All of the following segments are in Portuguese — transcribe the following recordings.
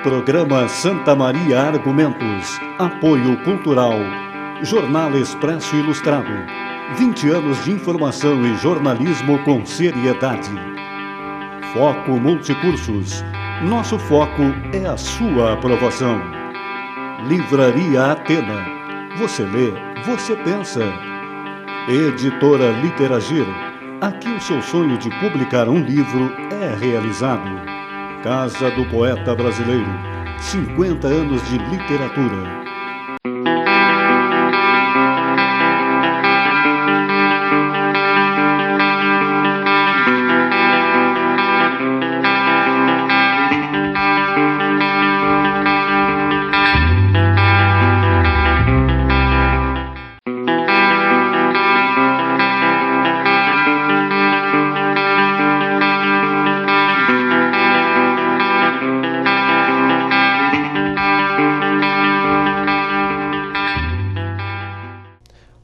Programa Santa Maria Argumentos. Apoio Cultural. Jornal Expresso Ilustrado. 20 anos de informação e jornalismo com seriedade. Foco Multicursos. Nosso foco é a sua aprovação. Livraria Atena. Você lê, você pensa. Editora Literagir. Aqui o seu sonho de publicar um livro é realizado. Casa do Poeta Brasileiro. 50 anos de literatura.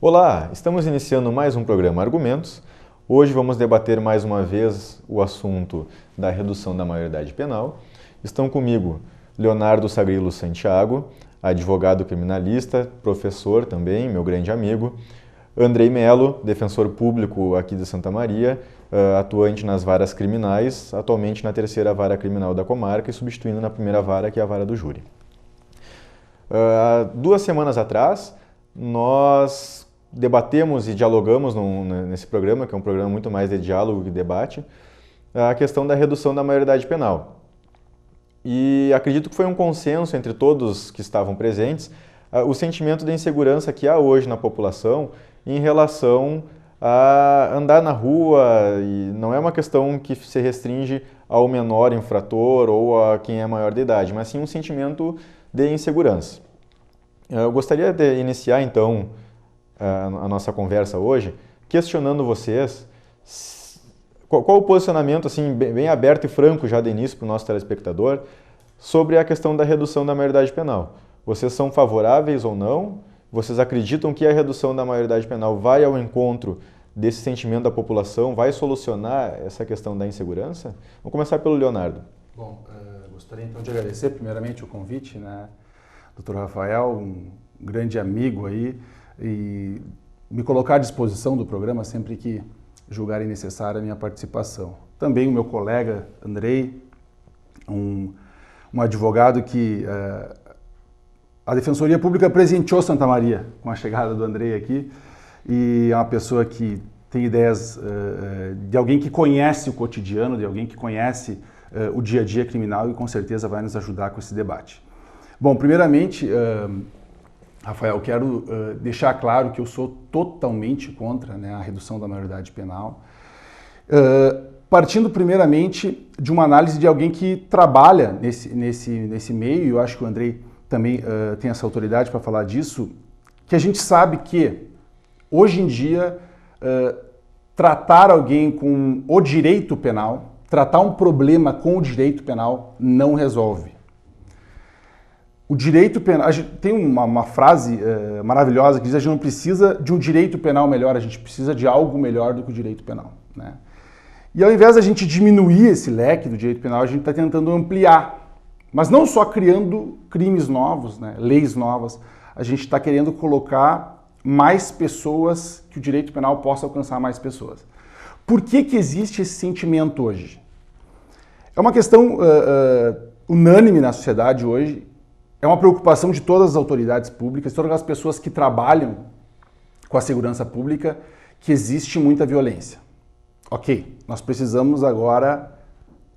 Olá, estamos iniciando mais um programa Argumentos. Hoje vamos debater mais uma vez o assunto da redução da maioridade penal. Estão comigo Leonardo Sagrilo Santiago, advogado criminalista, professor também, meu grande amigo. Andrei Melo, defensor público aqui de Santa Maria, atuante nas varas criminais, atualmente na 3ª Vara Criminal da comarca e substituindo na 1ª Vara, que é a Vara do Júri. 2 semanas atrás, nós debatemos e dialogamos nesse programa, que é um programa muito mais de diálogo que debate, a questão da redução da maioridade penal. E acredito que foi um consenso entre todos que estavam presentes o sentimento de insegurança que há hoje na população em relação a andar na rua, e não é uma questão que se restringe ao menor infrator ou a quem é maior de idade, mas sim um sentimento de insegurança. Eu gostaria de iniciar, então, a nossa conversa hoje, questionando vocês qual o posicionamento, assim, bem aberto e franco já de início para o nosso telespectador, sobre a questão da redução da maioridade penal. Vocês são favoráveis ou não? Vocês acreditam que a redução da maioridade penal vai ao encontro desse sentimento da população, vai solucionar essa questão da insegurança? Vamos começar pelo Leonardo. Bom, gostaria então de agradecer primeiramente o convite, né? Dr. Rafael, um grande amigo aí, e me colocar à disposição do programa sempre que julgarem necessária a minha participação. Também o meu colega Andrei, um advogado que a Defensoria Pública presenteou Santa Maria com a chegada do Andrei aqui, e é uma pessoa que tem ideias de alguém que conhece o cotidiano, de alguém que conhece o dia a dia criminal e com certeza vai nos ajudar com esse debate. Bom, primeiramente, Rafael, quero deixar claro que eu sou totalmente contra, né, a redução da maioridade penal, partindo primeiramente de uma análise de alguém que trabalha nesse meio, e eu acho que o Andrei também tem essa autoridade para falar disso, que a gente sabe que, hoje em dia, tratar alguém com o direito penal, tratar um problema com o direito penal não resolve. O direito penal, a gente tem uma frase maravilhosa que diz que a gente não precisa de um direito penal melhor, a gente precisa de algo melhor do que o direito penal, né? E ao invés da gente diminuir esse leque do direito penal, a gente está tentando ampliar, mas não só criando crimes novos, né, leis novas, a gente está querendo colocar mais pessoas, que o direito penal possa alcançar mais pessoas. Por que existe esse sentimento hoje? É uma questão unânime na sociedade hoje. É uma preocupação de todas as autoridades públicas, todas as pessoas que trabalham com a segurança pública, que existe muita violência. Ok, nós precisamos agora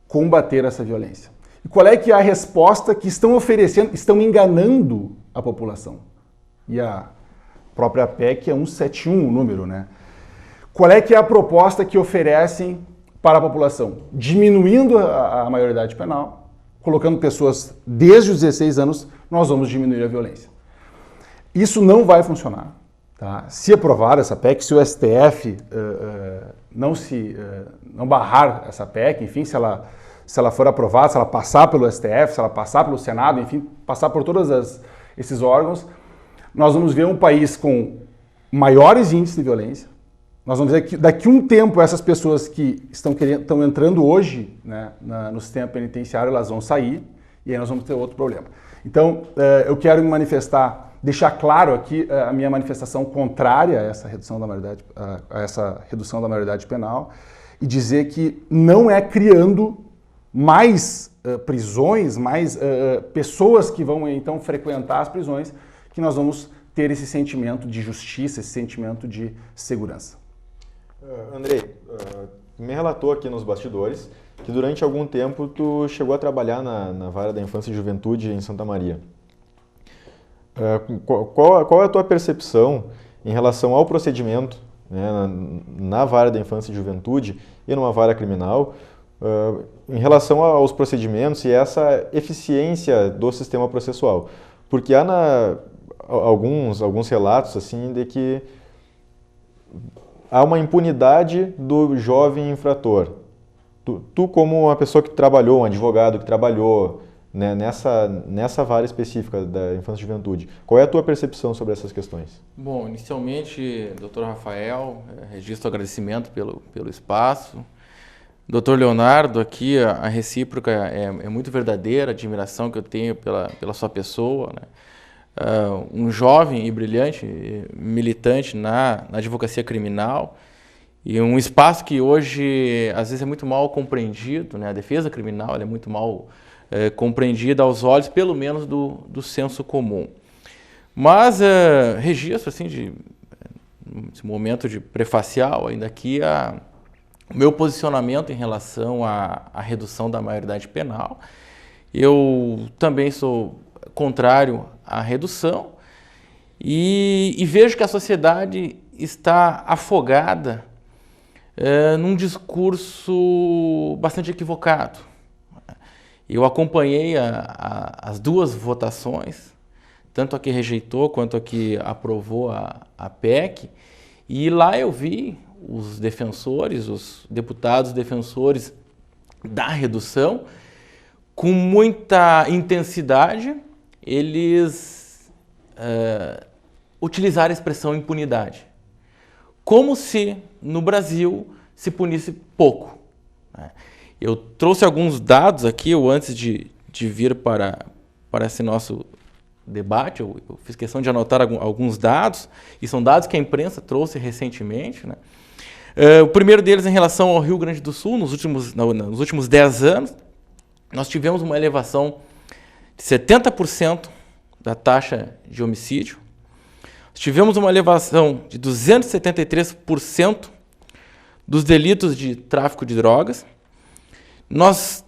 combater essa violência. E qual é que é a resposta que estão oferecendo, estão enganando a população? E a própria PEC é 171 o número, né? Qual é que é a proposta que oferecem para a população? Diminuindo a maioridade penal, colocando pessoas desde os 16 anos, nós vamos diminuir a violência. Isso não vai funcionar. Tá? Se aprovar essa PEC, se o STF não barrar essa PEC, enfim, se ela for aprovada, se ela passar pelo STF, se ela passar pelo Senado, enfim, passar por todos esses órgãos, nós vamos ver um país com maiores índices de violência. Nós vamos ver que daqui a um tempo essas pessoas que estão entrando hoje, né, no sistema penitenciário, elas vão sair E aí nós vamos ter outro problema. Então, eu quero me manifestar, deixar claro aqui a minha manifestação contrária a essa redução da maioridade penal e dizer que não é criando mais prisões, mais pessoas que vão então frequentar as prisões que nós vamos ter esse sentimento de justiça, esse sentimento de segurança. Andrei, me relatou aqui nos bastidores que durante algum tempo tu chegou a trabalhar na Vara da Infância e Juventude em Santa Maria. Qual é a tua percepção em relação ao procedimento, né, na Vara da Infância e Juventude e numa vara criminal, em relação aos procedimentos e essa eficiência do sistema processual? Porque há alguns relatos assim de que há uma impunidade do jovem infrator. Tu como uma pessoa que trabalhou, um advogado que trabalhou, né, nessa vara específica da infância e juventude, qual é a tua percepção sobre essas questões? Bom, inicialmente, Dr. Rafael, registro agradecimento pelo espaço. Dr. Leonardo, aqui a recíproca é muito verdadeira, a admiração que eu tenho pela sua pessoa, né? Um jovem e brilhante militante na advocacia criminal e um espaço que hoje às vezes é muito mal compreendido, né? A defesa criminal é muito mal compreendida aos olhos, pelo menos do senso comum. Mas registro assim esse momento de prefacial ainda aqui o meu posicionamento em relação à redução da maioridade penal. Eu também sou contrário à redução e vejo que a sociedade está afogada num discurso bastante equivocado. Eu acompanhei as duas votações, tanto a que rejeitou quanto a que aprovou a PEC, e lá eu vi os defensores, os deputados defensores da redução, com muita intensidade, eles utilizaram a expressão impunidade, como se no Brasil se punisse pouco, né? Eu trouxe alguns dados aqui, antes de vir para esse nosso debate, eu fiz questão de anotar alguns dados, e são dados que a imprensa trouxe recentemente, né? O primeiro deles em relação ao Rio Grande do Sul, nos últimos 10 anos, nós tivemos uma elevação de 70% da taxa de homicídio, tivemos uma elevação de 273% dos delitos de tráfico de drogas, nós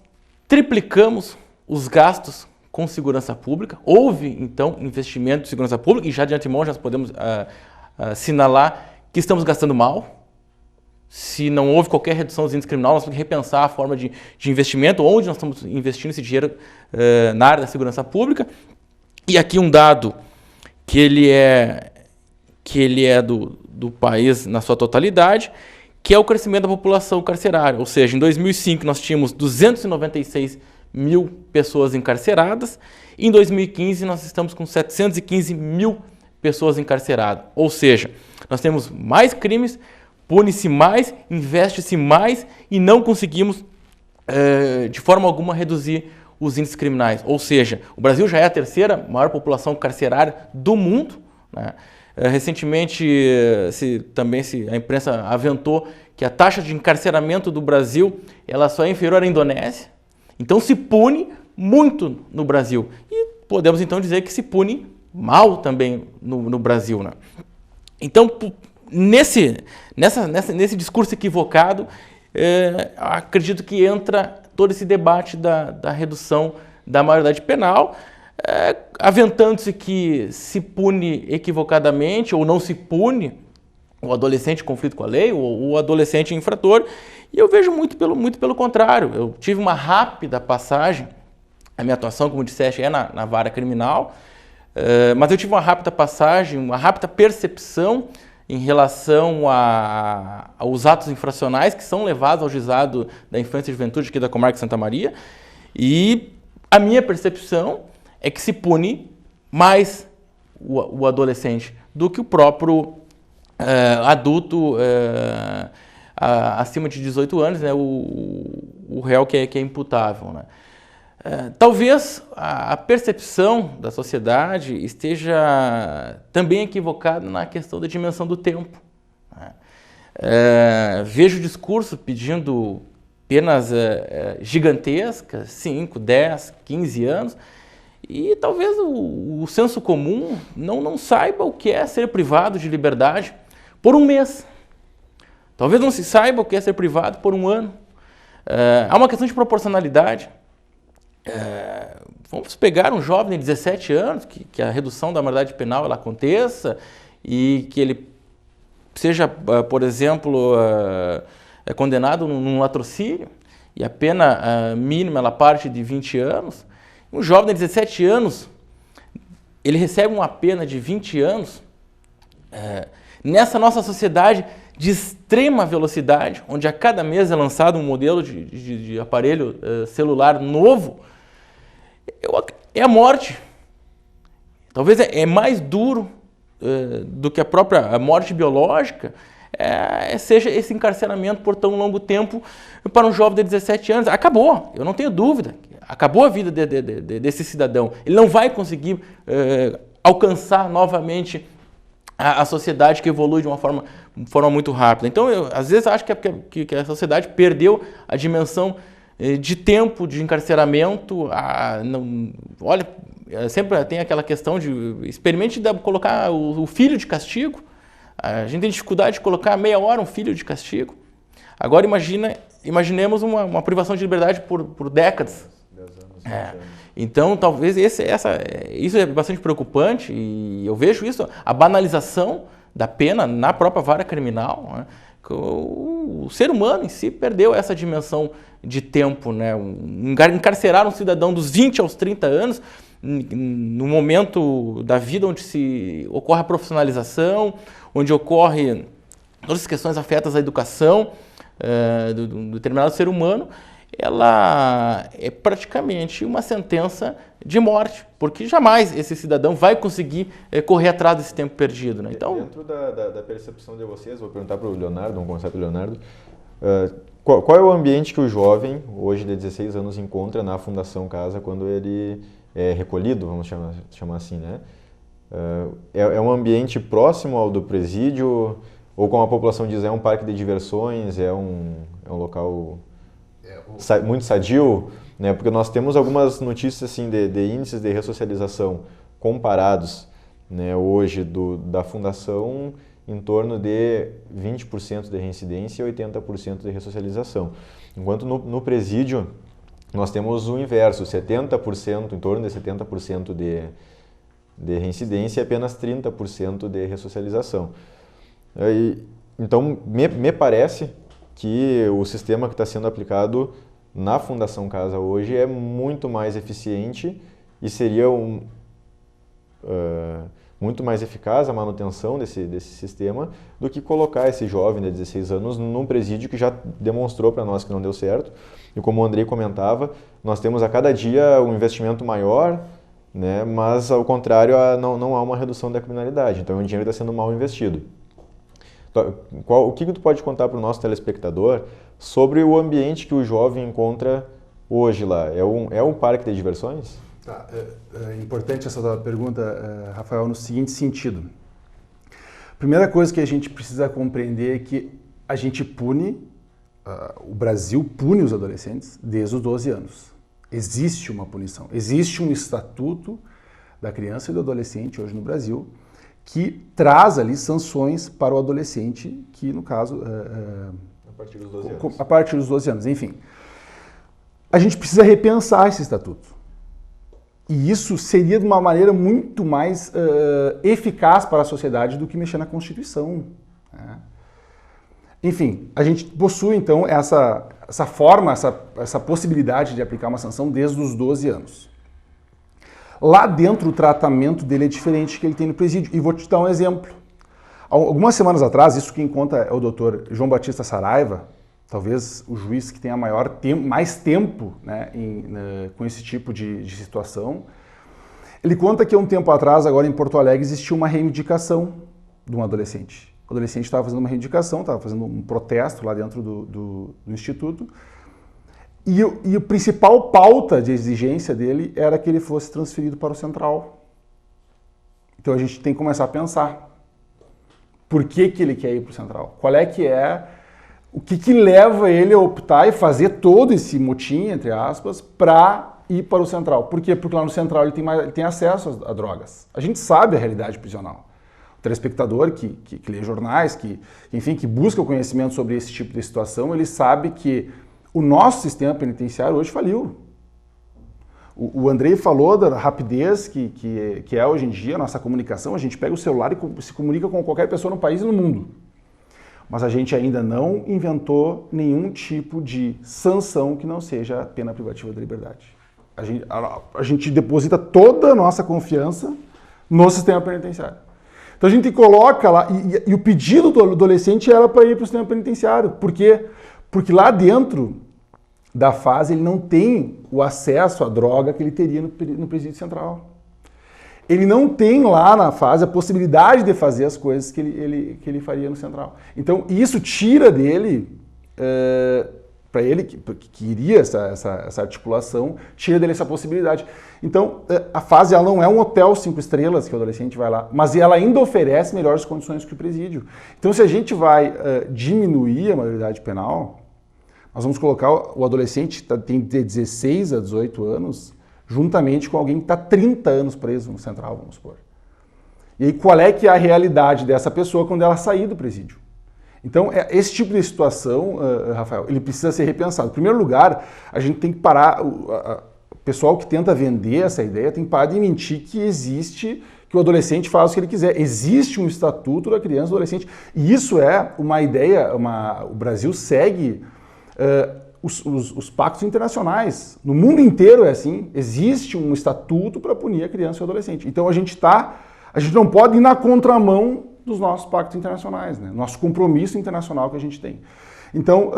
triplicamos os gastos com segurança pública, houve então investimento em segurança pública, e já de antemão já podemos assinalar que estamos gastando mal. Se não houve qualquer redução dos índices criminais, nós temos que repensar a forma de investimento, onde nós estamos investindo esse dinheiro na área da segurança pública. E aqui um dado que ele é do país na sua totalidade, que é o crescimento da população carcerária. Ou seja, em 2005 nós tínhamos 296 mil pessoas encarceradas, e em 2015 nós estamos com 715 mil pessoas encarceradas. Ou seja, nós temos mais crimes, pune-se mais, investe-se mais e não conseguimos, de forma alguma, reduzir os índices criminais. Ou seja, o Brasil já é a terceira maior população carcerária do mundo, né? Recentemente, a imprensa aventou que a taxa de encarceramento do Brasil ela só é inferior à Indonésia. Então, se pune muito no Brasil. E podemos, então, dizer que se pune mal também no Brasil, né? Então, nesse discurso equivocado, acredito que entra todo esse debate da redução da maioridade penal, aventando-se que se pune equivocadamente ou não se pune o adolescente em conflito com a lei ou o adolescente infrator, e eu vejo muito pelo contrário. Eu tive uma rápida passagem, a minha atuação, como disseste, é na vara criminal, mas eu tive uma rápida passagem, uma rápida percepção em relação aos atos infracionais que são levados ao juizado da infância e juventude aqui da comarca de Santa Maria, e a minha percepção é que se pune mais o adolescente do que o próprio adulto acima de 18 anos, né, o réu que é imputável, né? Talvez a percepção da sociedade esteja também equivocada na questão da dimensão do tempo. Vejo discurso pedindo penas gigantescas, 5, 10, 15 anos, e talvez o senso comum não saiba o que é ser privado de liberdade por um mês. Talvez não se saiba o que é ser privado por um ano. Há uma questão de proporcionalidade. Vamos pegar um jovem de 17 anos, que a redução da maioridade penal ela aconteça e que ele seja, por exemplo, condenado num latrocínio e a pena mínima ela parte de 20 anos. Um jovem de 17 anos, ele recebe uma pena de 20 anos nessa nossa sociedade de extrema velocidade, onde a cada mês é lançado um modelo de aparelho celular novo, é a morte. Talvez é mais duro do que a própria morte biológica, seja esse encarceramento por tão longo tempo para um jovem de 17 anos. Acabou, eu não tenho dúvida. Acabou a vida desse cidadão. Ele não vai conseguir alcançar novamente a sociedade que evolui de uma forma muito rápida. Então, eu às vezes acho que a sociedade perdeu a dimensão de tempo de encarceramento. Olha, sempre tem aquela questão de experimente colocar o filho de castigo. A gente tem dificuldade de colocar meia hora um filho de castigo. Agora imaginemos uma privação de liberdade por décadas. 10 anos. Então, talvez isso é bastante preocupante e eu vejo isso, a banalização da pena na própria vara criminal. Né? O ser humano em si perdeu essa dimensão de tempo. Né? Encarcerar um cidadão dos 20 aos 30 anos, no momento da vida onde ocorre a profissionalização, onde ocorre todas as questões afetas à educação do determinado ser humano, ela é praticamente uma sentença de morte, porque jamais esse cidadão vai conseguir correr atrás desse tempo perdido. Né? Então, dentro da percepção de vocês, vou perguntar para o Leonardo, vamos começar pelo Leonardo, qual é o ambiente que o jovem, hoje de 16 anos, encontra na Fundação Casa quando ele é recolhido, vamos chamar assim, né? É um ambiente próximo ao do presídio, ou como a população diz, é um parque de diversões, é um local muito sadio, né? Porque nós temos algumas notícias assim, de índices de ressocialização comparados, né, hoje da Fundação em torno de 20% de reincidência e 80% de ressocialização. Enquanto no presídio nós temos o inverso, 70%, em torno de 70% de reincidência e apenas 30% de ressocialização. Então, me parece que o sistema que está sendo aplicado na Fundação Casa hoje é muito mais eficiente e seria muito mais eficaz a manutenção desse sistema do que colocar esse jovem de 16 anos num presídio que já demonstrou para nós que não deu certo. E como o Andrei comentava, nós temos a cada dia um investimento maior, né, mas ao contrário não há uma redução da criminalidade, então o dinheiro está sendo mal investido. O que tu pode contar para o nosso telespectador sobre o ambiente que o jovem encontra hoje lá? É um parque de diversões? Tá, é importante essa tua pergunta, Rafael, no seguinte sentido. Primeira coisa que a gente precisa compreender é que a gente o Brasil pune os adolescentes desde os 12 anos. Existe uma punição, existe um estatuto da criança e do adolescente hoje no Brasil que traz ali sanções para o adolescente, que no caso... a partir dos 12 anos. A partir dos 12 anos, enfim. A gente precisa repensar esse estatuto. E isso seria de uma maneira muito mais eficaz para a sociedade do que mexer na Constituição. Né? Enfim, a gente possui então essa forma, essa possibilidade de aplicar uma sanção desde os 12 anos. Lá dentro, o tratamento dele é diferente que ele tem no presídio. E vou te dar um exemplo. Algumas semanas atrás, isso quem conta é o doutor João Batista Saraiva, talvez o juiz que tenha mais tempo, né, com esse tipo de situação. Ele conta que há um tempo atrás, agora em Porto Alegre, existiu uma reivindicação de um adolescente. O adolescente estava fazendo uma reivindicação, estava fazendo um protesto lá dentro do Instituto. E a principal pauta de exigência dele era que ele fosse transferido para o Central. Então a gente tem que começar a pensar. Por que ele quer ir para o Central? Qual é que é... O que leva ele a optar e fazer todo esse motim, entre aspas, para ir para o Central? Por quê? Porque lá no Central ele tem acesso a drogas. A gente sabe a realidade prisional. O telespectador que lê jornais, que busca o conhecimento sobre esse tipo de situação, ele sabe que o nosso sistema penitenciário hoje faliu. O Andrei falou da rapidez que é hoje em dia a nossa comunicação. A gente pega o celular e se comunica com qualquer pessoa no país e no mundo. Mas a gente ainda não inventou nenhum tipo de sanção que não seja a pena privativa da liberdade. A gente deposita toda a nossa confiança no sistema penitenciário. Então a gente coloca lá, e o pedido do adolescente era para ir para o sistema penitenciário. Por quê? Porque lá dentro da fase ele não tem o acesso à droga que ele teria no presídio central. Ele não tem lá na fase a possibilidade de fazer as coisas que ele faria no central. Então isso tira dele, para ele que queria essa articulação, tira dele essa possibilidade. Então a fase ela não é um hotel 5 estrelas que o adolescente vai lá, mas ela ainda oferece melhores condições que o presídio. Então se a gente vai diminuir a maioridade penal, nós vamos colocar o adolescente que tem de 16 a 18 anos, juntamente com alguém que está 30 anos preso no central, vamos supor. E aí qual é que é a realidade dessa pessoa quando ela sair do presídio? Então, esse tipo de situação, Rafael, ele precisa ser repensado. Em primeiro lugar, a gente tem que parar, o pessoal que tenta vender essa ideia tem que parar de mentir que o adolescente faz o que ele quiser. Existe um estatuto da criança e do adolescente. E isso é uma ideia, o Brasil segue os pactos internacionais. No mundo inteiro é assim, existe um estatuto para punir a criança e o adolescente. Então a gente não pode ir na contramão dos nossos pactos internacionais, né? Nosso compromisso internacional que a gente tem. Então,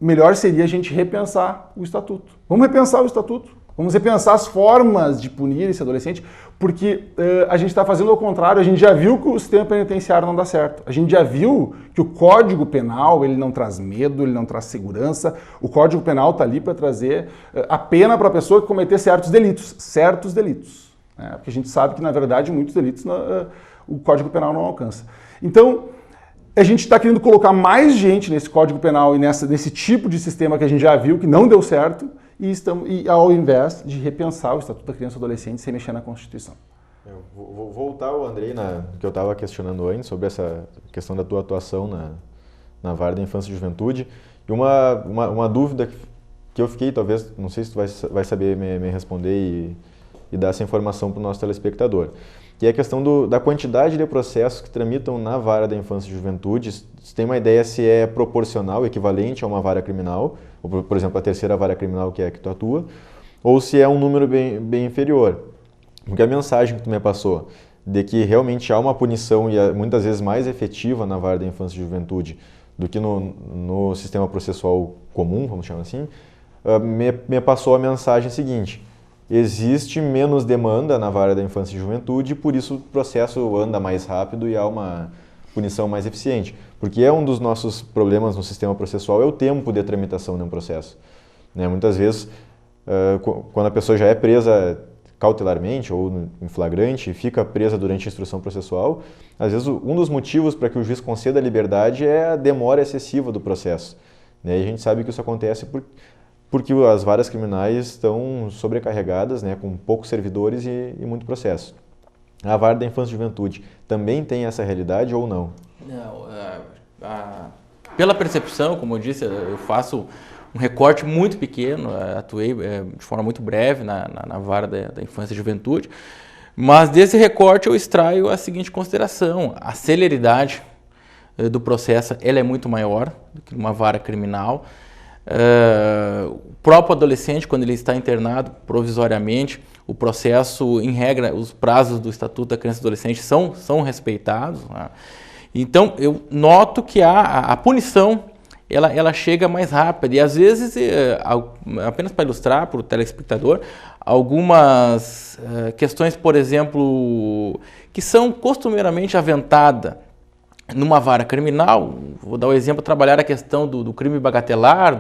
melhor seria a gente repensar o estatuto. Vamos repensar o estatuto, vamos repensar as formas de punir esse adolescente, porque a gente está fazendo ao contrário. A gente já viu que o sistema penitenciário não dá certo. A gente já viu que o Código Penal ele não traz medo, ele não traz segurança. O Código Penal está ali para trazer a pena para a pessoa que cometer certos delitos. Né? Porque a gente sabe que, na verdade, muitos delitos o Código Penal não alcança. Então, a gente está querendo colocar mais gente nesse Código Penal e nesse tipo de sistema que a gente já viu que não deu certo, e ao invés de repensar o Estatuto da Criança e do Adolescente sem mexer na Constituição. Eu vou voltar ao Andrei, que eu estava questionando antes, sobre essa questão da tua atuação na Vara da Infância e Juventude. E uma dúvida que eu fiquei, talvez, não sei se tu vai saber me responder e dar essa informação para o nosso telespectador. Que é a questão da quantidade de processos que tramitam na Vara da Infância e Juventude. Você tem uma ideia se é proporcional, equivalente a uma vara criminal, ou, por exemplo, a terceira vara criminal que é a que tu atua, ou se é um número bem inferior. Porque a mensagem que tu me passou de que realmente há uma punição e muitas vezes mais efetiva na Vara da Infância e Juventude do que no sistema processual comum, vamos chamar assim, me passou a mensagem seguinte: existe menos demanda na Vara da Infância e Juventude, por isso o processo anda mais rápido e há uma punição mais eficiente. Porque um dos nossos problemas no sistema processual é o tempo de tramitação de um processo. Né? Muitas vezes, quando a pessoa já é presa cautelarmente ou em flagrante e fica presa durante a instrução processual, às vezes um dos motivos para que o juiz conceda a liberdade é a demora excessiva do processo. Né? E a gente sabe que isso acontece porque as varas criminais estão sobrecarregadas, né, com poucos servidores e muito processo. A Vara da Infância e Juventude também tem essa realidade ou não? Não, pela percepção, como eu disse, eu faço um recorte muito pequeno, atuei de forma muito breve na Vara da Infância e Juventude, mas desse recorte eu extraio a seguinte consideração: a celeridade do processo ela é muito maior do que uma vara criminal. O próprio adolescente, quando ele está internado provisoriamente, o processo, em regra, os prazos do Estatuto da Criança e do Adolescente são respeitados. Né? Então, eu noto que a punição ela chega mais rápida. E, às vezes, apenas para ilustrar para o telespectador, algumas questões, por exemplo, que são costumeiramente aventadas numa vara criminal. Vou dar o exemplo, trabalhar a questão do crime bagatelar,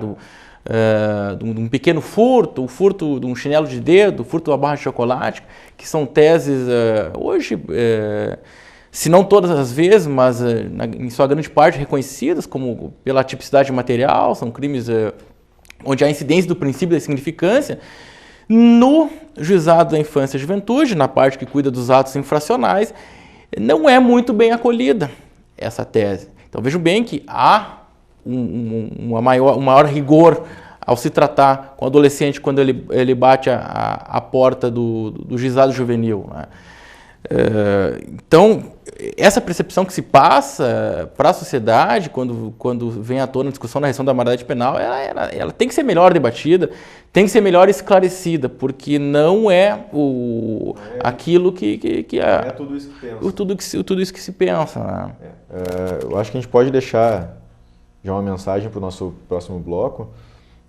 de um pequeno furto, o furto de um chinelo de dedo, o furto de uma barra de chocolate, que são teses hoje, se não todas as vezes, mas em sua grande parte reconhecidas como pela tipicidade material, são crimes onde há incidência do princípio da significância. No juizado da infância e juventude, na parte que cuida dos atos infracionais, não é muito bem acolhida essa tese. Então vejam bem que há um maior rigor ao se tratar com o adolescente quando ele bate a porta do juizado juvenil, né? Então, essa percepção que se passa para a sociedade quando vem à tona a discussão da redução da maioridade penal, ela tem que ser melhor debatida, tem que ser melhor esclarecida, porque não é aquilo que é. Não é tudo isso que pensa. Tudo isso que se pensa. Né? Eu acho que a gente pode deixar já uma mensagem para o nosso próximo bloco,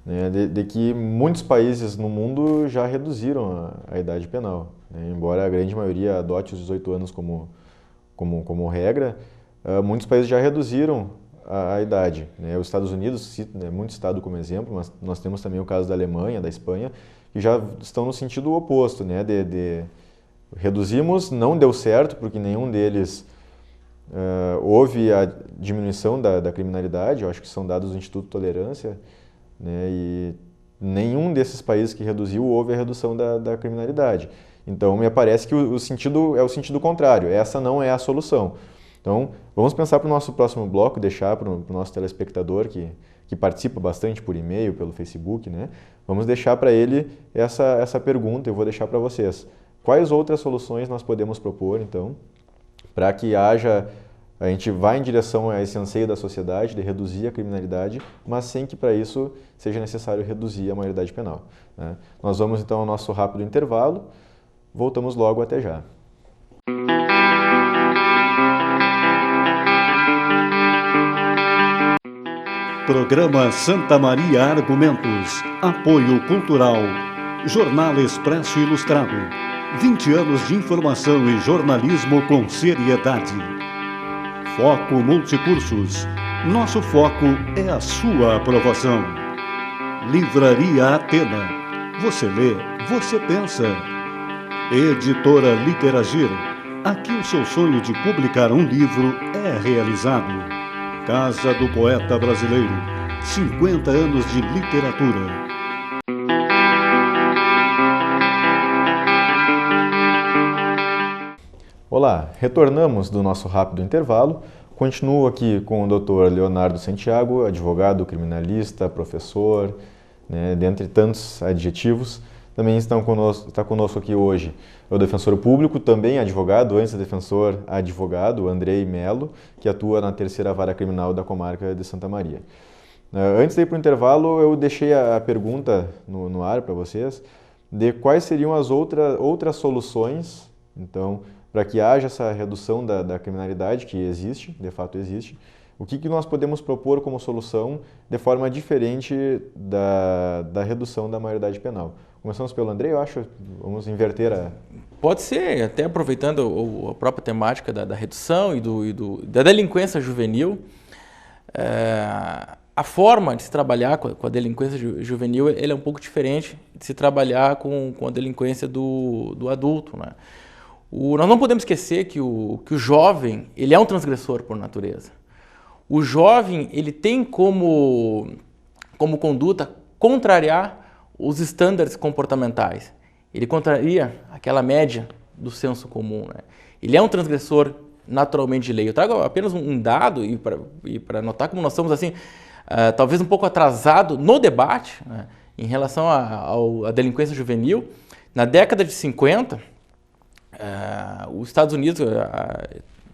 né, de que muitos países no mundo já reduziram a idade penal. Né? Embora a grande maioria adote os 18 anos como regra, muitos países já reduziram a idade. Né? Os Estados Unidos, cito, né, muito citado como exemplo, mas nós temos também o caso da Alemanha, da Espanha, que já estão no sentido oposto. Né? Reduzimos, não deu certo, porque nenhum deles houve a diminuição da criminalidade, eu acho que são dados do Instituto Tolerância, né? E nenhum desses países que reduziu houve a redução da criminalidade. Então, me parece que o sentido é o sentido contrário. Essa não é a solução. Então, vamos pensar para o nosso próximo bloco, deixar para o nosso telespectador que participa bastante por e-mail, pelo Facebook, né? Vamos deixar para ele essa pergunta, eu vou deixar para vocês. Quais outras soluções nós podemos propor, então, para que a gente vá em direção a esse anseio da sociedade de reduzir a criminalidade, mas sem que para isso seja necessário reduzir a maioridade penal, né? Nós vamos então ao nosso rápido intervalo, voltamos logo, até já. Programa Santa Maria Argumentos. Apoio Cultural. Jornal Expresso Ilustrado. 20 anos de informação e jornalismo com seriedade. Foco Multicursos. Nosso foco é a sua aprovação. Livraria Atena. Você lê, você pensa. Editora Literagir. Aqui o seu sonho de publicar um livro é realizado. Casa do Poeta Brasileiro. 50 anos de literatura. Olá, retornamos do nosso rápido intervalo. Continuo aqui com o Dr. Leonardo Santiago, advogado, criminalista, professor, né, dentre tantos adjetivos. Também está conosco aqui hoje o defensor público, também advogado, antes de defensor advogado, Andrei Melo, que atua na 3ª Vara Criminal da Comarca de Santa Maria. Antes de ir para o intervalo, eu deixei a pergunta no ar para vocês, de quais seriam as outras soluções, então, para que haja essa redução da criminalidade, que existe, de fato existe. O que nós podemos propor como solução de forma diferente da redução da maioridade penal? Começamos pelo Andrei, eu acho. Vamos inverter a... Pode ser, até aproveitando a própria temática da redução e da delinquência juvenil. A forma de se trabalhar com a delinquência juvenil ele é um pouco diferente de se trabalhar com a delinquência do adulto, né? Nós não podemos esquecer que o jovem ele é um transgressor por natureza. O jovem ele tem como conduta contrariar os estándares comportamentais. Ele contraria aquela média do senso comum, né? Ele é um transgressor naturalmente de lei. Eu trago apenas um dado e para notar como nós estamos assim, talvez um pouco atrasado no debate, né, em relação à delinquência juvenil. Na década de 50, os Estados Unidos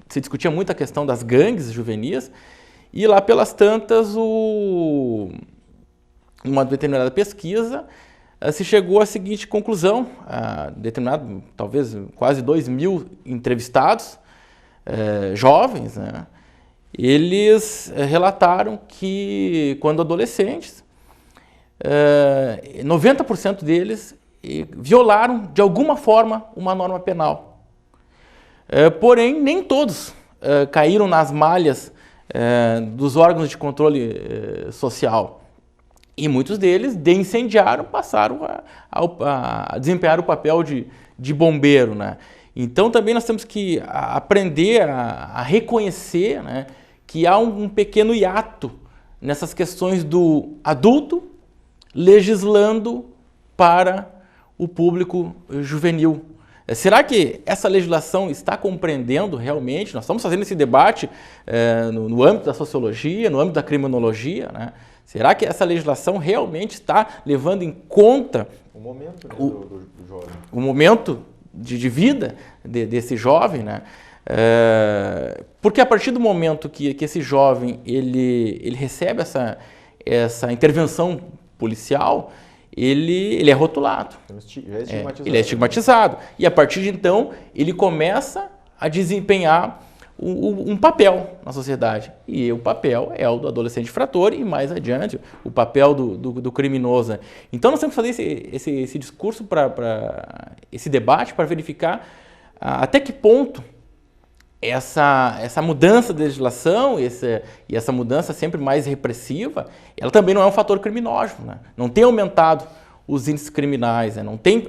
se discutia muito a questão das gangues juvenis e lá pelas tantas uma determinada pesquisa se chegou à seguinte conclusão, talvez quase 2.000 entrevistados jovens, né, eles relataram que quando adolescentes, 90% deles violaram de alguma forma uma norma penal. Porém, nem todos caíram nas malhas dos órgãos de controle social. E muitos deles, de incendiaram, passaram a desempenhar o papel de bombeiro, né? Então também nós temos que aprender a reconhecer, né, que há um pequeno hiato nessas questões do adulto legislando para o público juvenil. Será que essa legislação está compreendendo realmente? Nós estamos fazendo esse debate no âmbito da sociologia, no âmbito da criminologia, né? Será que essa legislação realmente está levando em conta o momento, né, do jovem? O momento de vida desse jovem, né? Porque a partir do momento que esse jovem ele recebe essa intervenção policial, ele é rotulado. Já é estigmatizado. Ele é estigmatizado. E a partir de então, ele começa a desempenhar um papel na sociedade. E o papel é o do adolescente infrator e, mais adiante, o papel do criminoso. Então, nós temos que fazer esse discurso, esse debate, para verificar até que ponto essa mudança da legislação e essa mudança sempre mais repressiva, ela também não é um fator criminógeno, né? Não tem aumentado os índices criminais, né? Não tem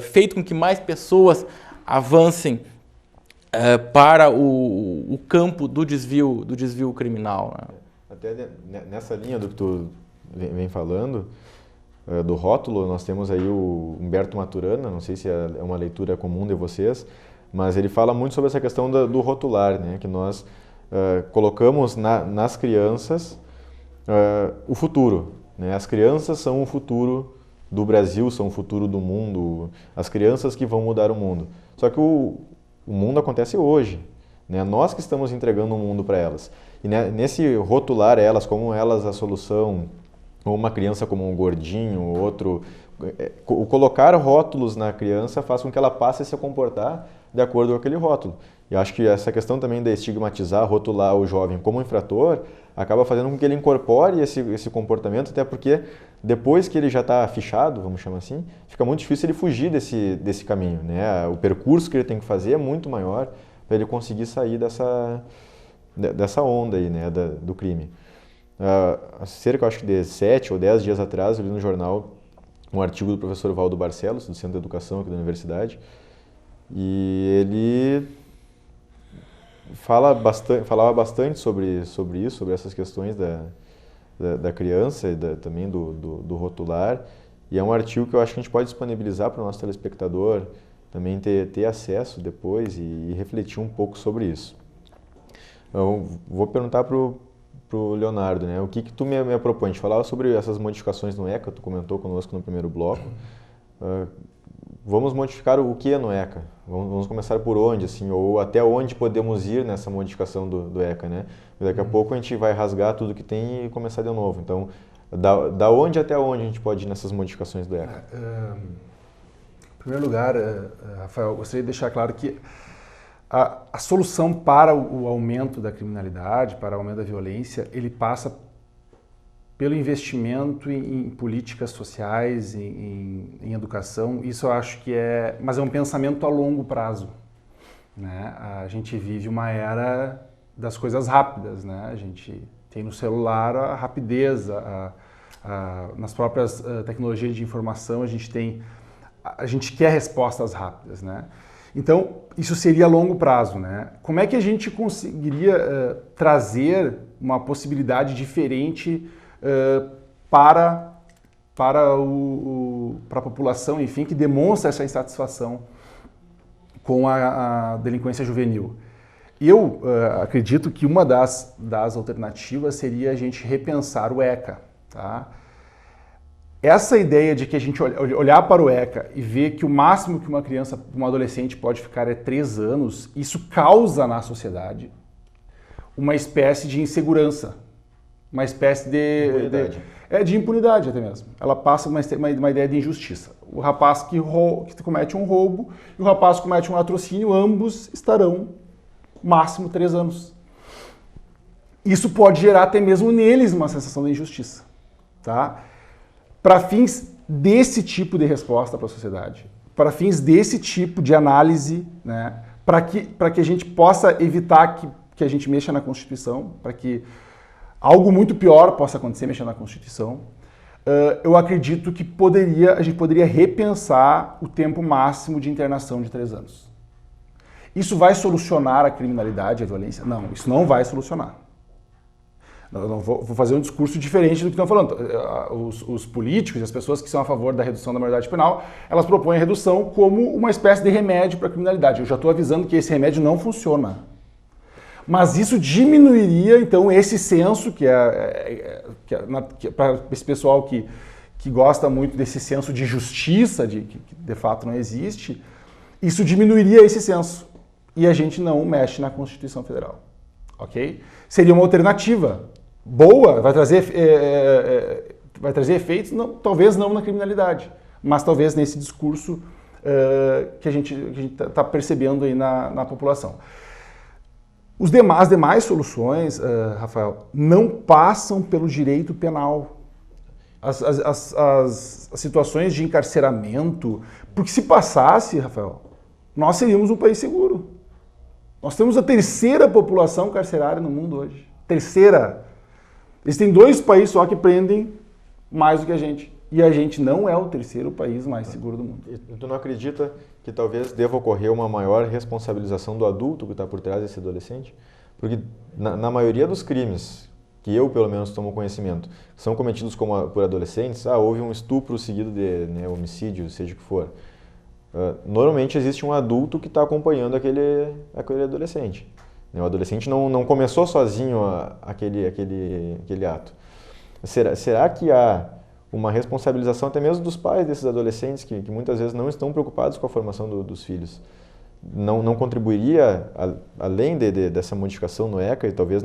feito com que mais pessoas avancem para o campo do desvio criminal, né? Até nessa linha do que tu vem falando, do rótulo, nós temos aí o Humberto Maturana, não sei se é uma leitura comum de vocês, mas ele fala muito sobre essa questão do rotular, né? Que nós colocamos nas crianças o futuro, né? As crianças são o futuro do Brasil, são o futuro do mundo, as crianças que vão mudar o mundo. Só que o mundo acontece hoje, né? Nós que estamos entregando o mundo para elas. E nesse rotular elas como elas a solução, ou uma criança como um gordinho, outro... O colocar rótulos na criança faz com que ela passe a se comportar de acordo com aquele rótulo. E eu acho que essa questão também de estigmatizar, rotular o jovem como infrator, acaba fazendo com que ele incorpore esse comportamento, até porque depois que ele já está fichado, vamos chamar assim, fica muito difícil ele fugir desse caminho, né? O percurso que ele tem que fazer é muito maior para ele conseguir sair dessa onda aí, né, do crime. Cerca, acho que de 7 ou 10 dias atrás, eu li no jornal um artigo do professor Valdo Barcelos, do Centro de Educação aqui da Universidade, e ele falava bastante sobre isso, sobre essas questões da criança e também do rotular. E é um artigo que eu acho que a gente pode disponibilizar para o nosso telespectador também ter acesso depois e refletir um pouco sobre isso. Eu vou perguntar para o Leonardo, né? O que tu me propõe? A gente falava sobre essas modificações no ECA, tu comentou conosco no primeiro bloco. Vamos modificar o que no ECA? Vamos começar por onde, assim, ou até onde podemos ir nessa modificação do ECA, né? Daqui a pouco a gente vai rasgar tudo que tem e começar de novo. Então, da onde até onde a gente pode ir nessas modificações do ECA? Em primeiro lugar, Rafael, eu gostaria de deixar claro que a solução para o aumento da criminalidade, para o aumento da violência, ele passa pelo investimento em políticas sociais, em educação. Isso eu acho que mas é um pensamento a longo prazo, né? A gente vive uma era das coisas rápidas, né? A gente tem no celular a rapidez, nas próprias tecnologias de informação a gente quer respostas rápidas, né? Então, isso seria a longo prazo, né? Como é que a gente conseguiria trazer uma possibilidade diferente para a população, enfim, que demonstra essa insatisfação com a delinquência juvenil? Eu acredito que uma das alternativas seria a gente repensar o ECA, tá? Essa ideia de que a gente olhar para o ECA e ver que o máximo que uma criança, um adolescente pode ficar é 3 anos, isso causa na sociedade uma espécie de insegurança, uma espécie de impunidade até mesmo. Ela passa uma ideia de injustiça. O rapaz que comete um roubo e o rapaz que comete um latrocínio, ambos estarão máximo 3 anos. Isso pode gerar até mesmo neles uma sensação de injustiça, tá? Para fins desse tipo de resposta para a sociedade, para fins desse tipo de análise, né, para que a gente possa evitar que a gente mexa na Constituição, para que algo muito pior possa acontecer mexendo na Constituição, eu acredito que a gente poderia repensar o tempo máximo de internação de 3 anos. Isso vai solucionar a criminalidade, a violência? Não, isso não vai solucionar. Eu não vou fazer um discurso diferente do que estão falando. Os políticos e as pessoas que são a favor da redução da maioridade penal, elas propõem a redução como uma espécie de remédio para a criminalidade. Eu já estou avisando que esse remédio não funciona. Mas isso diminuiria, então, esse senso, para esse pessoal que gosta muito desse senso de justiça, que de fato não existe, isso diminuiria esse senso. E a gente não mexe na Constituição Federal. Ok? Seria uma alternativa boa, vai trazer efeitos, não, talvez não na criminalidade, mas talvez nesse discurso que a gente está percebendo aí na população. As demais soluções, Rafael, não passam pelo direito penal. As situações de encarceramento, porque se passasse, Rafael, nós seríamos um país seguro. Nós temos a 3ª população carcerária no mundo hoje. 3ª. Existem 2 países só que prendem mais do que a gente. E a gente não é o 3º país mais seguro do mundo. E tu não acredita que talvez deva ocorrer uma maior responsabilização do adulto que está por trás desse adolescente? Porque na maioria dos crimes, que eu pelo menos tomo conhecimento, são cometidos por adolescentes, houve um estupro seguido de homicídio, seja o que for. Normalmente existe um adulto que está acompanhando aquele adolescente. O adolescente não começou sozinho aquele ato. Será que há uma responsabilização até mesmo dos pais desses adolescentes que muitas vezes não estão preocupados com a formação dos filhos? Não contribuiria, além dessa modificação no ECA, e talvez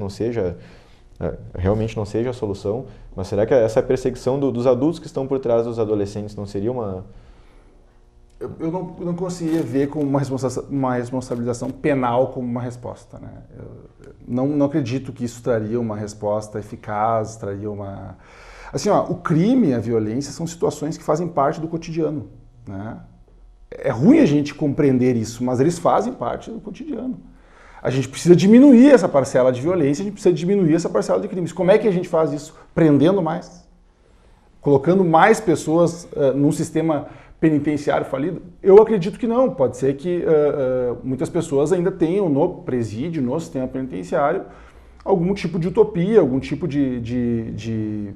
realmente não seja a solução, mas será que essa perseguição dos adultos que estão por trás dos adolescentes não seria uma... Eu não conseguia ver como uma responsabilização penal como uma resposta, né? Eu não acredito que isso traria uma resposta eficaz, traria uma... Assim, o crime, a violência são situações que fazem parte do cotidiano, né? É ruim a gente compreender isso, mas eles fazem parte do cotidiano. A gente precisa diminuir essa parcela de violência, a gente precisa diminuir essa parcela de crimes. Como é que a gente faz isso? Prendendo mais? Colocando mais pessoas num sistema penitenciário falido? Eu acredito que não. Pode ser que muitas pessoas ainda tenham no presídio, no sistema penitenciário, algum tipo de utopia, algum tipo de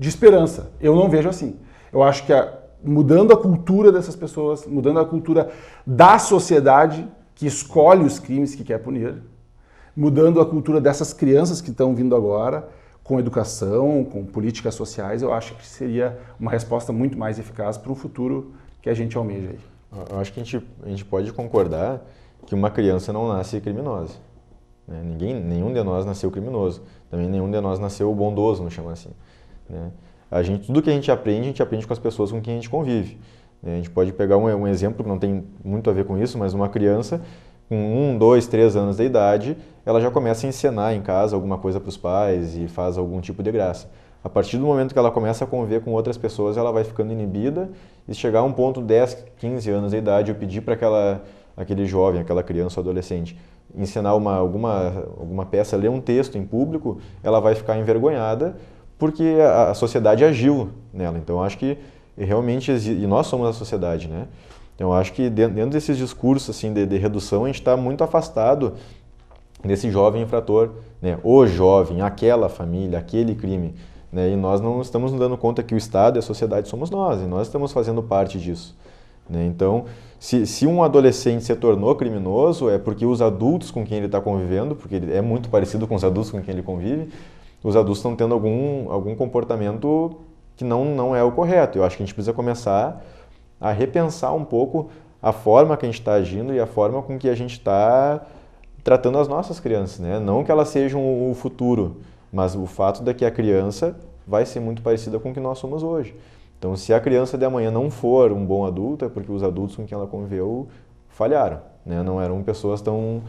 esperança. Eu não vejo assim. Eu acho que mudando a cultura dessas pessoas, mudando a cultura da sociedade que escolhe os crimes que quer punir, mudando a cultura dessas crianças que estão vindo agora, com educação, com políticas sociais, eu acho que seria uma resposta muito mais eficaz para um futuro que a gente almeja aí. Eu acho que a gente pode concordar que uma criança não nasce criminosa, né? Nenhum de nós nasceu criminoso. Também nenhum de nós nasceu bondoso, vamos chamar assim, né? Tudo que a gente aprende com as pessoas com quem a gente convive. A gente pode pegar um exemplo que não tem muito a ver com isso, mas uma criança com 1, 2, 3 anos de idade, ela já começa a encenar em casa alguma coisa para os pais e faz algum tipo de graça. A partir do momento que ela começa a conviver com outras pessoas, ela vai ficando inibida e chegar a um ponto 10, 15 anos de idade, eu pedir para aquele jovem, aquela criança ou adolescente, encenar alguma peça, ler um texto em público, ela vai ficar envergonhada porque a sociedade agiu nela. Então, eu acho que realmente, e nós somos a sociedade, né? Então, eu acho que dentro desses discursos assim, de redução, a gente está muito afastado desse jovem infrator, né? O jovem, aquela família, aquele crime, né? E nós não estamos nos dando conta que o Estado e a sociedade somos nós, e nós estamos fazendo parte disso, né? Então, se um adolescente se tornou criminoso, é porque os adultos com quem ele está convivendo, porque ele é muito parecido com os adultos com quem ele convive, os adultos estão tendo algum comportamento que não é o correto. Eu acho que a gente precisa começar a repensar um pouco a forma que a gente está agindo e a forma com que a gente está tratando as nossas crianças, né? Não que elas sejam o futuro, mas o fato de que a criança vai ser muito parecida com o que nós somos hoje. Então, se a criança de amanhã não for um bom adulto, é porque os adultos com quem ela conviveu falharam, né? Não eram pessoas tão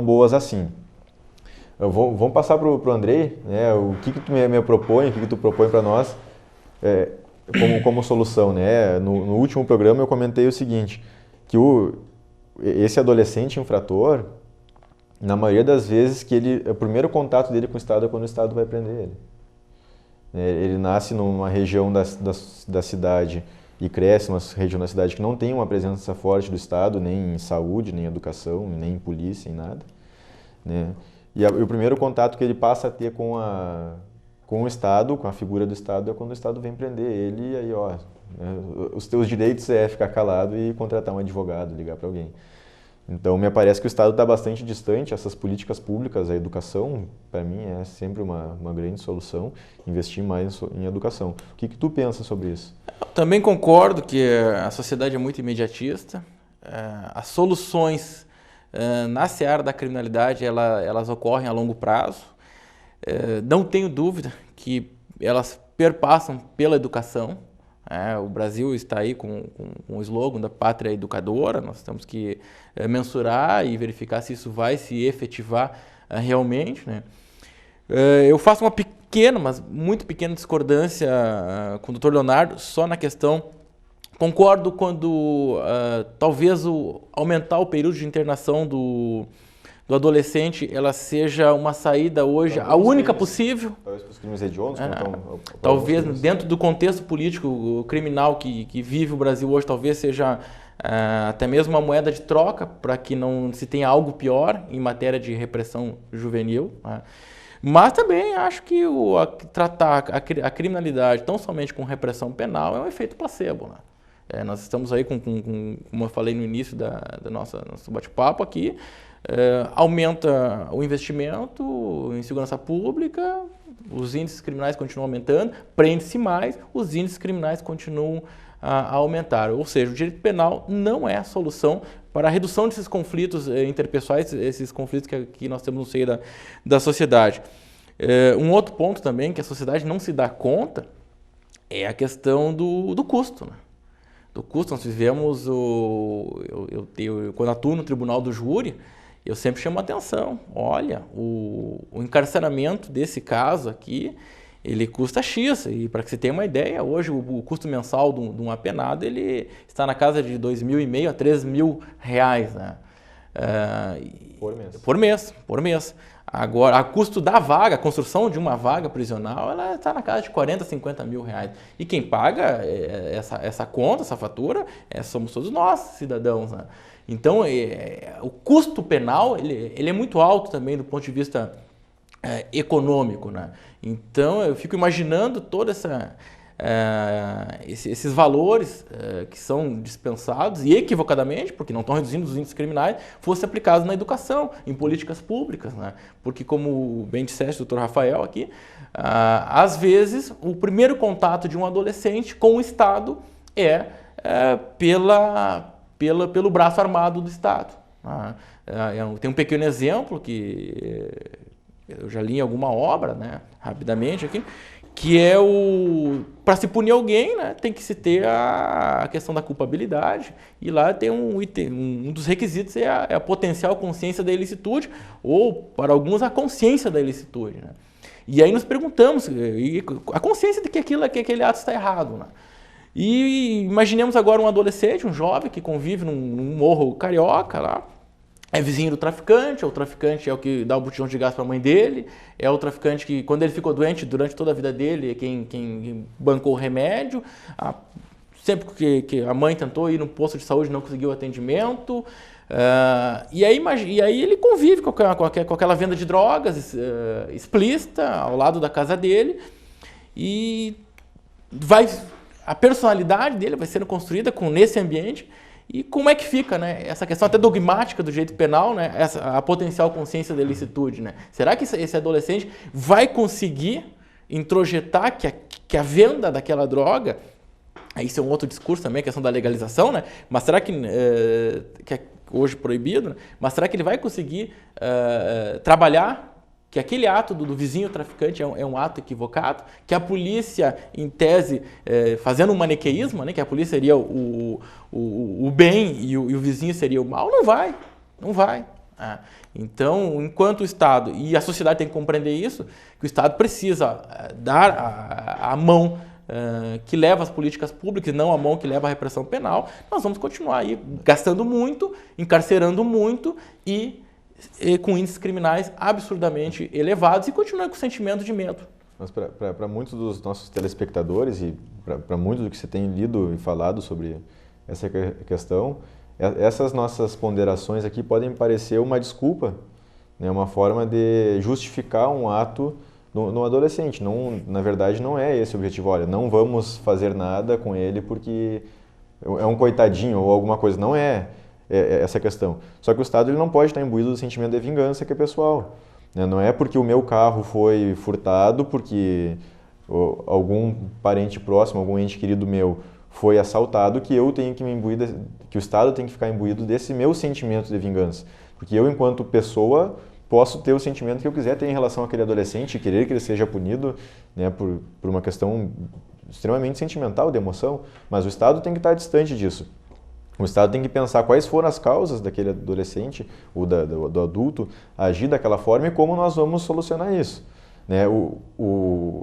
boas assim. Vamos passar para o Andrei, né? O que tu me propõe, o que tu propõe para nós como solução, né? No último programa eu comentei o seguinte, que esse adolescente infrator, na maioria das vezes, o primeiro contato dele com o Estado é quando o Estado vai prender ele. Ele nasce numa região da cidade e cresce numa região da cidade que não tem uma presença forte do Estado, nem em saúde, nem em educação, nem em polícia, em nada, né? E o primeiro contato que ele passa a ter com o Estado, com a figura do Estado, é quando o Estado vem prender ele e aí, ó, os teus direitos é ficar calado e contratar um advogado, ligar para alguém. Então, me parece que o Estado está bastante distante. Essas políticas públicas, a educação, para mim, é sempre uma grande solução, investir mais em educação. O que tu pensa sobre isso? Eu também concordo que a sociedade é muito imediatista. As soluções na seara da criminalidade, elas ocorrem a longo prazo. Não tenho dúvida que elas perpassam pela educação. O Brasil está aí com o slogan da pátria educadora. Nós temos que mensurar e verificar se isso vai se efetivar realmente, né? Eu faço uma pequena, mas muito pequena discordância com o Dr. Leonardo, só na questão. Concordo quando talvez aumentar o período de internação do adolescente ela seja uma saída hoje, talvez a única possível. Talvez para os crimes hediondos. Talvez dentro do contexto político criminal que vive o Brasil hoje, talvez seja até mesmo uma moeda de troca para que não se tenha algo pior em matéria de repressão juvenil. Mas também acho que tratar a criminalidade tão somente com repressão penal é um efeito placebo, né? Nós estamos aí como eu falei no início da nosso bate-papo aqui, aumenta o investimento em segurança pública, os índices criminais continuam aumentando, prende-se mais, os índices criminais continuam a aumentar. Ou seja, o direito penal não é a solução para a redução desses conflitos interpessoais, esses conflitos que nós temos no seio da sociedade. Um outro ponto também que a sociedade não se dá conta é a questão do custo, né? Do custo, nós vivemos quando atuo no tribunal do júri, eu sempre chamo a atenção. Olha, o encarceramento desse caso aqui, ele custa X. E para que você tenha uma ideia, hoje o custo mensal de um apenado ele está na casa de R$2.500 a R$3.000, né? Por mês. Agora, a custo da vaga, a construção de uma vaga prisional, ela está na casa de R$40 a R$50.000. E quem paga essa conta, essa fatura, somos todos nós, cidadãos, né? Então, o custo penal ele é muito alto também do ponto de vista econômico, né? Então, eu fico imaginando toda esses valores que são dispensados e equivocadamente, porque não estão reduzindo os índices criminais, fossem aplicados na educação, em políticas públicas, né? Porque, como bem disseste, doutor Rafael, aqui, às vezes, o primeiro contato de um adolescente com o Estado pelo braço armado do Estado. Tem um pequeno exemplo que eu já li em alguma obra, né, rapidamente aqui, que é para se punir alguém, né, tem que se ter a questão da culpabilidade, e lá tem um dos requisitos é a potencial consciência da ilicitude, ou, para alguns, a consciência da ilicitude, né? E aí nos perguntamos, a consciência de que aquele ato está errado, né? E imaginemos agora um adolescente, um jovem que convive num morro carioca lá, é vizinho do traficante, o traficante é o que dá o botijão de gás para a mãe dele, é o traficante que, quando ele ficou doente, durante toda a vida dele, é quem bancou o remédio, sempre que a mãe tentou ir no posto de saúde não conseguiu atendimento, e aí ele convive com aquela venda de drogas explícita ao lado da casa dele, e a personalidade dele vai sendo construída nesse ambiente. E como é que fica, né, essa questão até dogmática do direito penal, né, a potencial consciência da ilicitude, né? Será que esse adolescente vai conseguir introjetar que a venda daquela droga, isso é um outro discurso também, a questão da legalização, né? Mas será que é hoje proibido, né? Mas será que ele vai conseguir trabalhar que aquele ato do vizinho traficante é um ato equivocado, que a polícia, em tese, fazendo um maniqueísmo, né, que a polícia seria o bem e o vizinho seria o mal? Não vai. Então, enquanto o Estado e a sociedade tem que compreender isso, que o Estado precisa dar a mão que leva as políticas públicas e não a mão que leva a repressão penal, nós vamos continuar aí gastando muito, encarcerando muito e com índices criminais absurdamente elevados e continuando com o sentimento de medo. Mas para muitos dos nossos telespectadores e para muitos do que você tem lido e falado sobre essa questão, essas nossas ponderações aqui podem parecer uma desculpa, né, uma forma de justificar um ato no adolescente. Não, na verdade, não é esse o objetivo. Olha, não vamos fazer nada com ele porque é um coitadinho ou alguma coisa. Não é essa questão. Só que o Estado ele não pode estar imbuído do sentimento de vingança que é pessoal. Não é porque o meu carro foi furtado, porque algum parente próximo, algum ente querido meu foi assaltado, que eu tenho que me imbuir, que o Estado tem que ficar imbuído desse meu sentimento de vingança. Porque eu, enquanto pessoa, posso ter o sentimento que eu quiser ter em relação àquele adolescente e querer que ele seja punido, né, por uma questão extremamente sentimental, de emoção, mas o Estado tem que estar distante disso. O Estado tem que pensar quais foram as causas daquele adolescente ou do adulto agir daquela forma e como nós vamos solucionar isso. Né?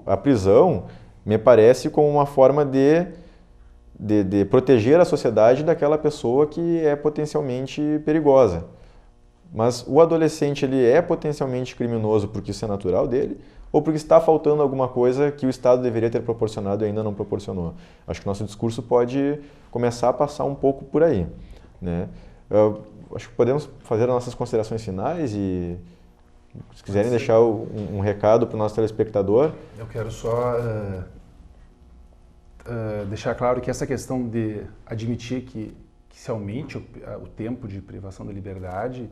A prisão me parece como uma forma de proteger a sociedade daquela pessoa que é potencialmente perigosa. Mas o adolescente ele é potencialmente criminoso porque isso é natural dele ou porque está faltando alguma coisa que o Estado deveria ter proporcionado e ainda não proporcionou. Acho que o nosso discurso pode começar a passar um pouco por aí. Né? Acho que podemos fazer as nossas considerações finais e, se quiserem deixar um recado para o nosso telespectador. Eu quero só deixar claro que essa questão de admitir que se aumente o tempo de privação da liberdade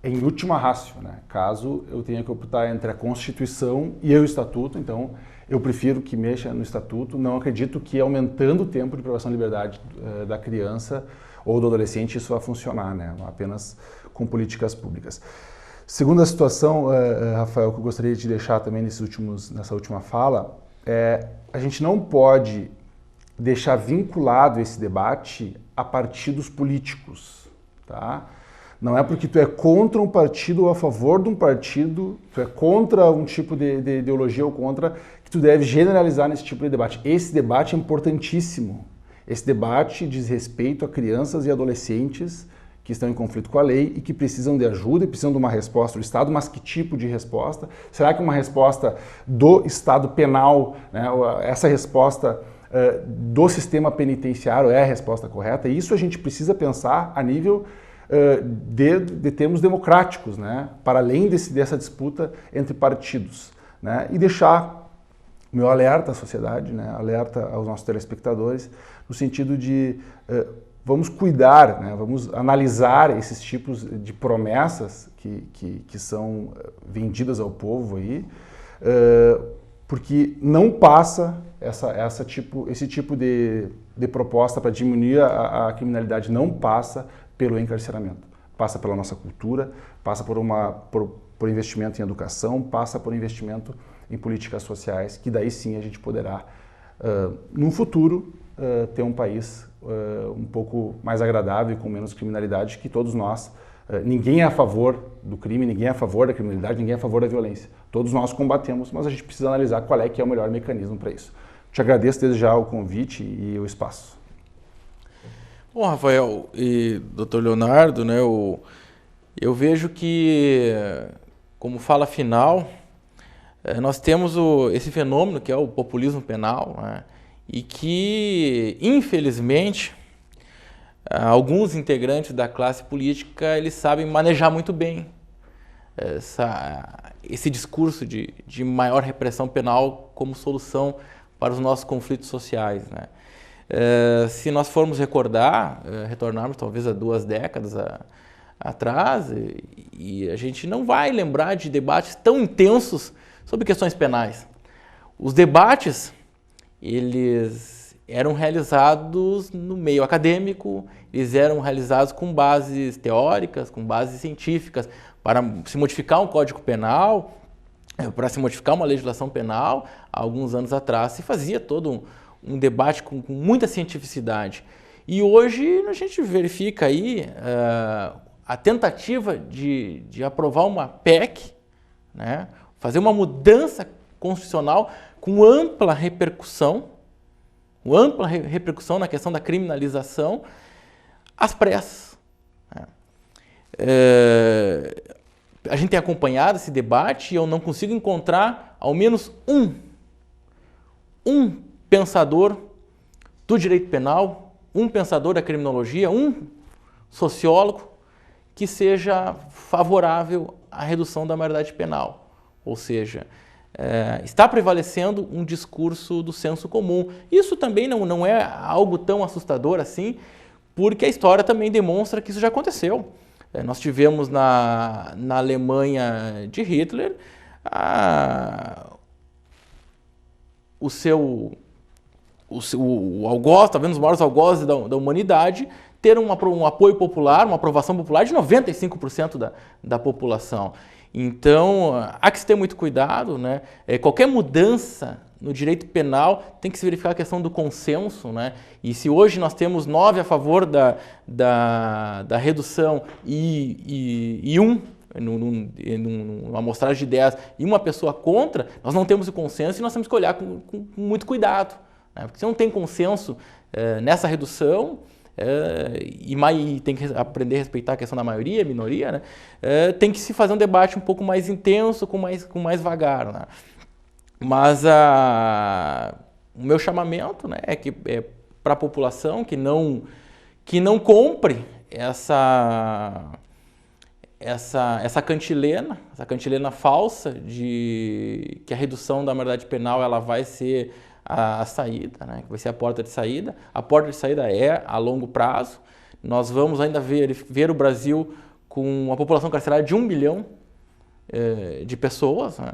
é em última ratio, né? Caso eu tenha que optar entre a Constituição e o Estatuto, então eu prefiro que mexa no Estatuto, não acredito que aumentando o tempo de privação de liberdade da criança ou do adolescente isso vai funcionar, né? Apenas com políticas públicas. Segunda situação, Rafael, que eu gostaria de deixar também nessa última fala, a gente não pode deixar vinculado esse debate a partidos políticos, tá? Não é porque tu é contra um partido ou a favor de um partido, tu é contra um tipo de ideologia ou contra, que tu deve generalizar nesse tipo de debate. Esse debate é importantíssimo. Esse debate diz respeito a crianças e adolescentes que estão em conflito com a lei e que precisam de ajuda e precisam de uma resposta do Estado, mas que tipo de resposta? Será que uma resposta do Estado penal, né, essa resposta do sistema penitenciário é a resposta correta? E isso a gente precisa pensar a nível de termos democráticos, né? Para além dessa disputa entre partidos, né? E deixar o meu alerta à sociedade, né? Alerta aos nossos telespectadores, no sentido de vamos cuidar, né? Vamos analisar esses tipos de promessas que são vendidas ao povo aí, porque não passa esse tipo de proposta para diminuir a criminalidade, não passa pelo encarceramento. Passa pela nossa cultura, passa por investimento em educação, passa por investimento em políticas sociais, que daí sim a gente poderá, num futuro, ter um país um pouco mais agradável, com menos criminalidade, que todos nós, ninguém é a favor do crime, ninguém é a favor da criminalidade, ninguém é a favor da violência. Todos nós combatemos, mas a gente precisa analisar qual é que é o melhor mecanismo para isso. Te agradeço desde já o convite e o espaço. Bom, Rafael e Dr. Leonardo, né, eu vejo que, como fala final, nós temos esse fenômeno que é o populismo penal, né, e que, infelizmente, alguns integrantes da classe política eles sabem manejar muito bem esse discurso de maior repressão penal como solução para os nossos conflitos sociais, né? Se nós formos retornarmos talvez a 2 décadas atrás, e a gente não vai lembrar de debates tão intensos sobre questões penais. Os debates, eles eram realizados no meio acadêmico, eles eram realizados com bases teóricas, com bases científicas, para se modificar um código penal, para se modificar uma legislação penal, há alguns anos atrás se fazia todo um debate com muita cientificidade. E hoje a gente verifica aí a tentativa de aprovar uma PEC, né, fazer uma mudança constitucional com ampla repercussão na questão da criminalização, às pressas. A gente tem acompanhado esse debate e eu não consigo encontrar ao menos um um pensador do direito penal, um pensador da criminologia, um sociólogo que seja favorável à redução da maioridade penal. Ou seja, está prevalecendo um discurso do senso comum. Isso também não é algo tão assustador assim, porque a história também demonstra que isso já aconteceu. Nós tivemos na Alemanha de Hitler o algoz, talvez um dos maiores algozes da humanidade, ter um apoio popular, uma aprovação popular de 95% da população. Então, há que se ter muito cuidado, né? Qualquer mudança no direito penal tem que se verificar a questão do consenso, né? E se hoje nós temos 9 a favor da redução e numa amostragem de 10 e uma pessoa contra, nós não temos o consenso e nós temos que olhar com muito cuidado, né? Porque se não tem consenso nessa redução, e tem que aprender a respeitar a questão da maioria, minoria, né? Tem que se fazer um debate um pouco mais intenso, com mais vagar, né? Mas o meu chamamento, né, é que para a população que não compre essa cantilena falsa de que a redução da maioridade penal ela vai ser a saída, né, que vai ser a porta de saída. A porta de saída é a longo prazo. Nós vamos ainda ver o Brasil com uma população carcerária de 1 milhão de pessoas, né?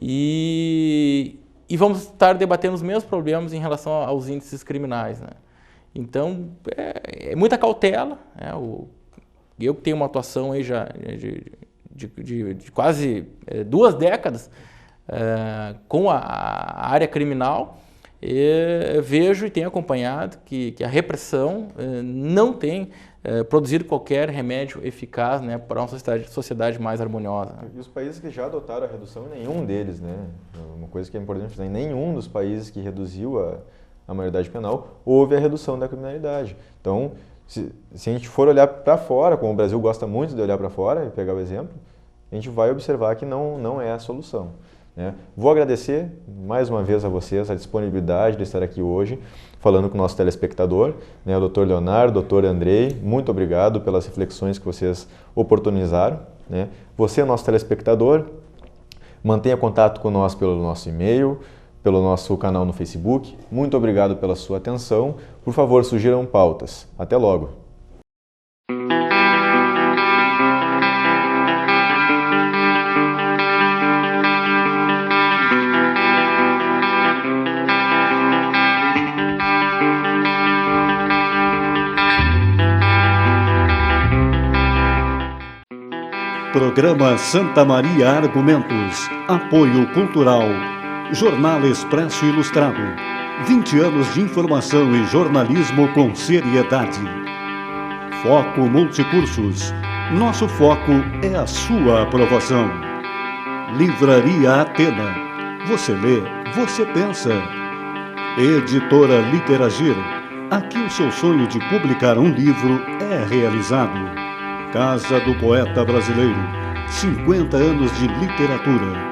E vamos estar debatendo os mesmos problemas em relação aos índices criminais, né? Então, é muita cautela, né? Eu que tenho uma atuação aí já de quase 2 décadas com a área criminal, vejo e tenho acompanhado que a repressão não tem produzir qualquer remédio eficaz, né, para uma sociedade mais harmoniosa. E os países que já adotaram a redução, nenhum deles, né, uma coisa que é importante dizer, nenhum dos países que reduziu a maioridade penal houve a redução da criminalidade. Então, se a gente for olhar para fora, como o Brasil gosta muito de olhar para fora e pegar o exemplo, a gente vai observar que não é a solução, né? Vou agradecer mais uma vez a vocês a disponibilidade de estar aqui hoje, falando com o nosso telespectador, né, o Dr. Leonardo, Dr. Andrei, muito obrigado pelas reflexões que vocês oportunizaram, né? Você, nosso telespectador, mantenha contato conosco pelo nosso e-mail, pelo nosso canal no Facebook. Muito obrigado pela sua atenção. Por favor, sugiram pautas. Até logo! Programa Santa Maria Argumentos. Apoio Cultural. Jornal Expresso Ilustrado. 20 anos de informação e jornalismo com seriedade. Foco Multicursos. Nosso foco é a sua aprovação. Livraria Atena. Você lê, você pensa. Editora Literagir. Aqui o seu sonho de publicar um livro é realizado. Casa do Poeta Brasileiro, 50 anos de literatura.